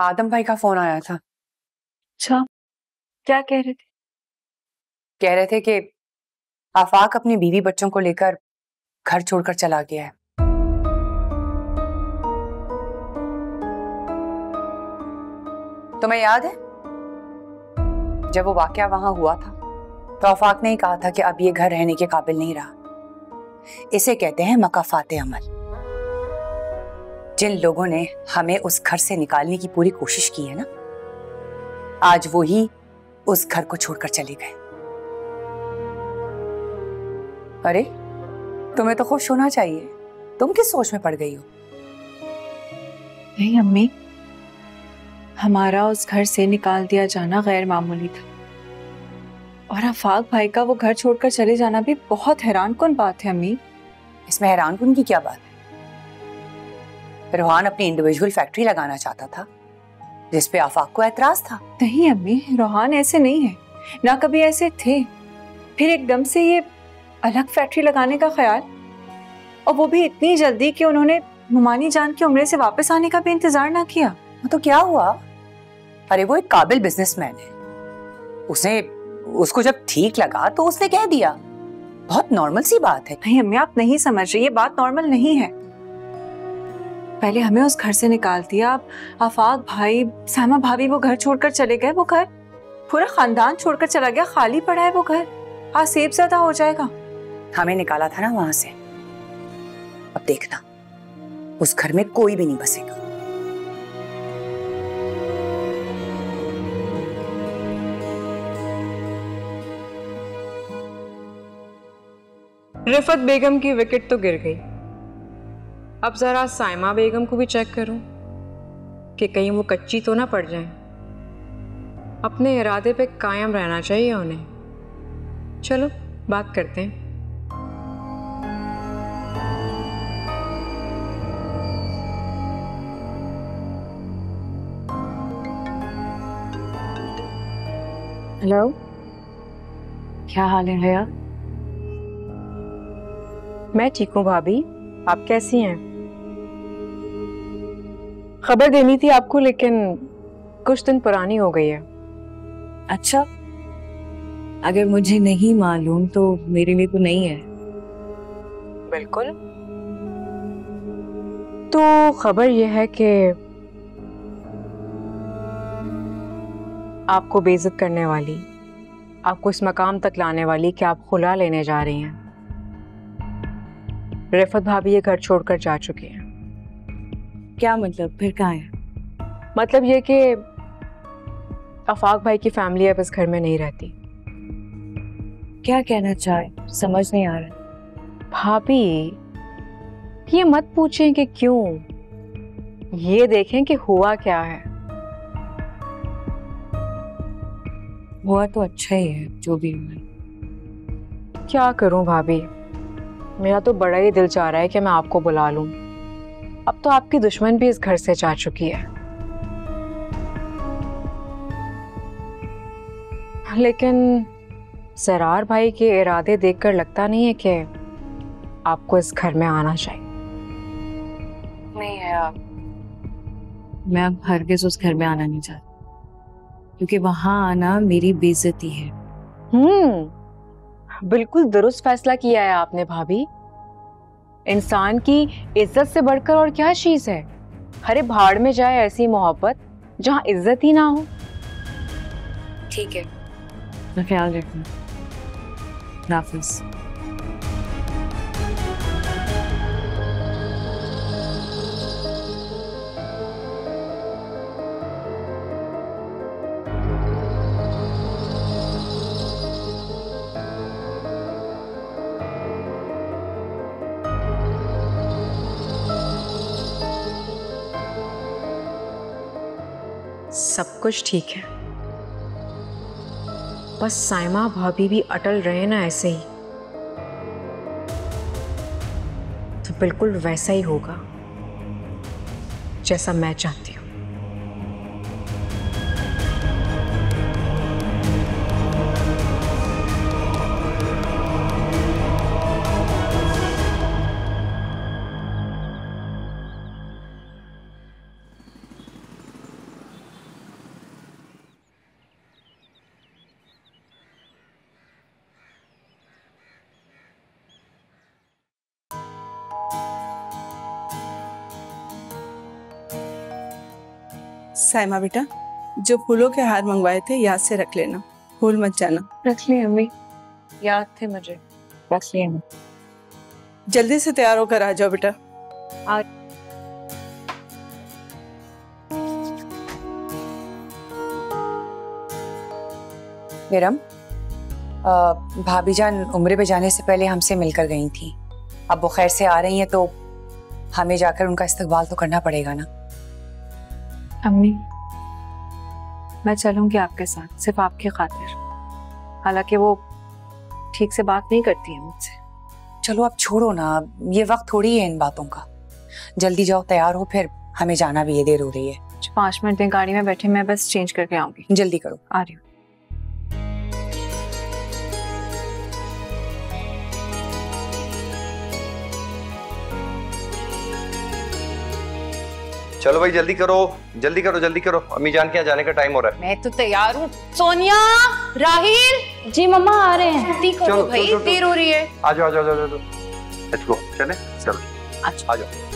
आदम भाई का फोन आया था। अच्छा, क्या कह रहे थे? कह रहे थे कि आफाक अपनी बीवी बच्चों को लेकर घर छोड़कर चला गया है। तुम्हें याद है जब वो वाकया वहां हुआ था तो आफाक ने ही कहा था कि अब ये घर रहने के काबिल नहीं रहा। इसे कहते हैं मकाफाते अमल। जिन लोगों ने हमें उस घर से निकालने की पूरी कोशिश की है ना, आज वो ही उस घर को छोड़कर चले गए। अरे तुम्हें तो खुश होना चाहिए, तुम किस सोच में पड़ गई हो? नहीं अम्मी, हमारा उस घर से निकाल दिया जाना गैर मामूली था और आफाक भाई का वो घर छोड़कर चले जाना भी बहुत हैरानकुन बात है अम्मी। इसमें हैरानकुन की क्या बात है? रोहान अपनी इंडिविजुअल फैक्ट्री लगाना चाहता था जिस पे आफाक को एतराज था। नहीं अम्मी, रोहान ऐसे नहीं है, ना कभी ऐसे थे। फिर एकदम से ये अलग फैक्ट्री लगाने का ख्याल, और वो भी इतनी जल्दी कि उन्होंने मुमानी जान की उम्र से वापस आने का भी इंतजार ना किया। तो क्या हुआ? अरे वो एक काबिल बिजनेसमैन है, उसको जब ठीक लगा तो उसने कह दिया। बहुत नॉर्मल सी बात है। नहीं अम्मी, आप नहीं समझ रही, ये बात नॉर्मल नहीं है। पहले हमें उस घर से निकाल दिया, आफाक भाई, सामा भाभी वो घर छोड़कर चले गए। वो घर पूरा खानदान छोड़कर चला गया, खाली पड़ा है वो घर। आज सेब ज़्यादा हो जाएगा। हमें निकाला था ना वहां से, अब देखना उस घर में कोई भी नहीं बसेगा। रिफत बेगम की विकेट तो गिर गई। अब जरा साइमा बेगम को भी चेक करूं कि कहीं वो कच्ची तो ना पड़ जाए। अपने इरादे पे कायम रहना चाहिए उन्हें। चलो बात करते हैं। हेलो, क्या हाल है भैया? मैं ठीक हूँ भाभी, आप कैसी हैं? खबर देनी थी आपको, लेकिन कुछ दिन पुरानी हो गई है। अच्छा, अगर मुझे नहीं मालूम तो मेरे लिए तो नहीं है। बिल्कुल। तो खबर यह है कि आपको बेइज्जत करने वाली, आपको इस मकाम तक लाने वाली कि आप खुला लेने जा रही हैं। रिफत भाभी ये घर छोड़कर जा चुकी हैं। क्या मतलब? फिर कहाँ है? मतलब ये कि आफाक भाई की फैमिली अब इस घर में नहीं रहती। क्या कहना चाहे, समझ नहीं आ रहा। भाभी ये मत पूछें कि क्यों, ये देखें कि हुआ क्या है। हुआ तो अच्छा ही है, जो भी हुआ। क्या करूं भाभी, मेरा तो बड़ा ही दिल चाह रहा है कि मैं आपको बुला लूं। अब तो आपकी दुश्मन भी इस घर से जा चुकी है, लेकिन सरार भाई के इरादे देखकर लगता नहीं है कि आपको इस घर में आना चाहिए। नहीं है आप, मैं अब हरगिज़ उस घर में आना नहीं चाहती, क्योंकि वहां आना मेरी बेइज्जती है। बिल्कुल दुरुस्त फैसला किया है आपने भाभी। इंसान की इज्जत से बढ़कर और क्या चीज है। अरे भाड़ में जाए ऐसी मोहब्बत जहां इज्जत ही ना हो। ठीक है, मैं ख्याल रखना। नाफिज। सब कुछ ठीक है, बस साइमा भाभी भी अटल रहे ना ऐसे ही, तो बिल्कुल वैसा ही होगा जैसा मैं चाहती हूँ। साइमा बेटा, जो फूलों के हार मंगवाए थे याद से रख लेना, भूल मत जाना। रख ली अम्मी, याद थे मुझे, रख लिए। जल्दी से तैयार होकर आ जाओ बेटा। बेरम, भाभी जान उम्रे पे जाने से पहले हमसे मिलकर गई थी। अब वो खैर से आ रही हैं तो हमें जाकर उनका इस्तकबाल तो करना पड़ेगा ना। अम्मी, मैं चलूंगी आपके साथ, सिर्फ आपकी खातिर। हालांकि वो ठीक से बात नहीं करती है मुझसे। चलो अब छोड़ो ना, ये वक्त थोड़ी है इन बातों का। जल्दी जाओ, तैयार हो, फिर हमें जाना भी है, देर हो रही है। 5 मिनट दें, गाड़ी में बैठे, मैं बस चेंज करके आऊंगी। जल्दी करो। आ रही हूँ। चलो भाई जल्दी करो, जल्दी करो, जल्दी करो, अम्मी जान के यहाँ जाने का टाइम हो रहा है। मैं तो तैयार हूँ। सोनिया, राहिल। जी मम्मा आ रहे हैं। जल्दी करो भाई, देर हो रही है। आ जाओ, आ जाओ, आ जाओ, लेट्स गो, चले, चलो, आ जाओ।